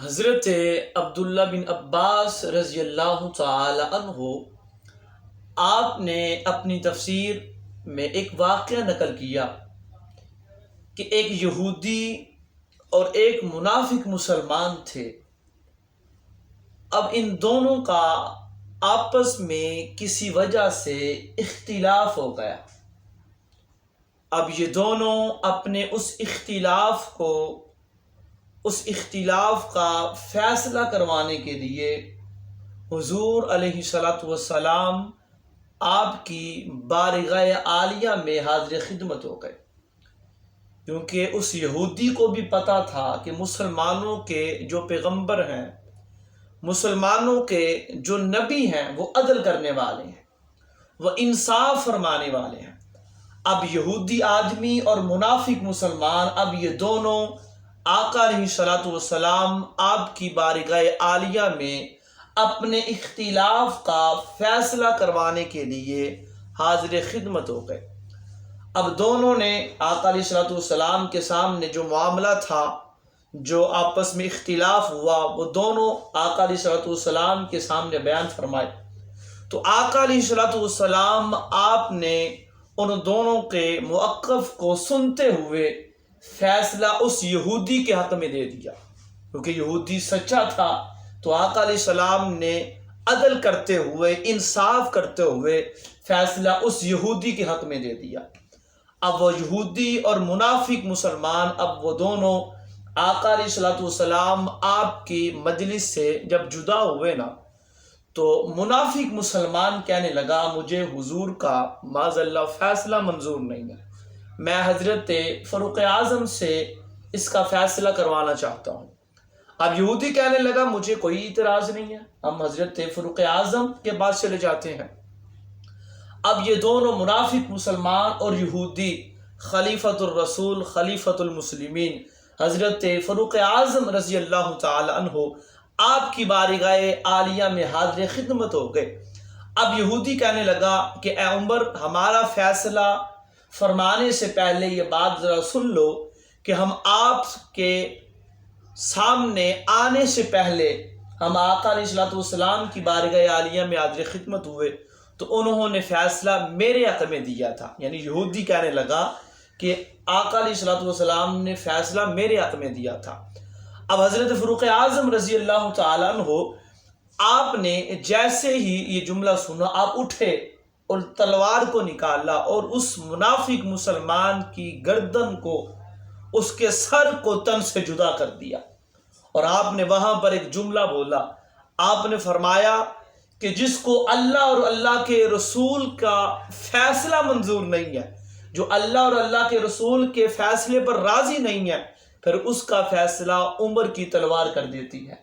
حضرت عبداللہ بن عباس رضی اللہ تعالی عنہ آپ نے اپنی تفسیر میں ایک واقعہ نقل کیا کہ ایک یہودی اور ایک منافق مسلمان تھے۔ اب ان دونوں کا آپس میں کسی وجہ سے اختلاف ہو گیا۔ اب یہ دونوں اپنے اس اختلاف کا فیصلہ کروانے کے لیے حضور علیہ الصلوۃ والسلام آپ کی بارگاہ عالیہ میں حاضر خدمت ہو گئے، کیونکہ اس یہودی کو بھی پتہ تھا کہ مسلمانوں کے جو پیغمبر ہیں، مسلمانوں کے جو نبی ہیں، وہ عدل کرنے والے ہیں، وہ انصاف فرمانے والے ہیں۔ اب یہودی آدمی اور منافق مسلمان، اب یہ دونوں آقا علیہ الصلوۃ والسلام آپ کی بارگاہ عالیہ میں اپنے اختلاف کا فیصلہ کروانے کے لیے حاضر خدمت ہو گئے۔ اب دونوں نے آقا علیہ الصلوۃ والسلام کے سامنے جو معاملہ تھا، جو آپس میں اختلاف ہوا، وہ دونوں آقا علیہ الصلوۃ والسلام کے سامنے بیان فرمائے۔ تو آقا علیہ الصلوۃ والسلام آپ نے ان دونوں کے موقف کو سنتے ہوئے فیصلہ اس یہودی کے حق میں دے دیا، کیونکہ یہودی سچا تھا۔ تو آقا علیہ السلام نے عدل کرتے ہوئے، انصاف کرتے ہوئے فیصلہ اس یہودی کے حق میں دے دیا۔ اب وہ یہودی اور منافق مسلمان، اب وہ دونوں آقا علیہ الصلوۃ والسلام آپ کی مجلس سے جب جدا ہوئے نا، تو منافق مسلمان کہنے لگا، مجھے حضور کا معاذ اللہ فیصلہ منظور نہیں ہے، میں حضرت فاروق اعظم سے اس کا فیصلہ کروانا چاہتا ہوں۔ اب یہودی کہنے لگا، مجھے کوئی اعتراض نہیں ہے، ہم حضرت فاروق اعظم کے پاس چلے جاتے ہیں۔ اب یہ دونوں منافق مسلمان اور یہودی خلیفۃ الرسول، خلیفۃ المسلمین حضرت فاروق اعظم رضی اللہ تعالی عنہ آپ کی بارگاہ عالیہ میں حاضر خدمت ہو گئے۔ اب یہودی کہنے لگا کہ اے عمر، ہمارا فیصلہ فرمانے سے پہلے یہ بات ذرا سن لو کہ ہم آپ کے سامنے آنے سے پہلے ہم آقا علیہ الصلوۃ والسلام کی بارگاہ عالیہ میں حاضر خدمت ہوئے تو انہوں نے فیصلہ میرے حق میں دیا تھا۔ یعنی یہودی کہنے لگا کہ آقا علیہ الصلوۃ والسلام نے فیصلہ میرے حق میں دیا تھا۔ اب حضرت فاروق اعظم رضی اللہ تعالیٰ عنہ آپ نے جیسے ہی یہ جملہ سنا، آپ اٹھے اور تلوار کو نکالا اور اس منافق مسلمان کی گردن کو، اس کے سر کو تن سے جدا کر دیا، اور آپ نے وہاں پر ایک جملہ بولا۔ آپ نے فرمایا کہ جس کو اللہ اور اللہ کے رسول کا فیصلہ منظور نہیں ہے، جو اللہ اور اللہ کے رسول کے فیصلے پر راضی نہیں ہے، پھر اس کا فیصلہ عمر کی تلوار کر دیتی ہے۔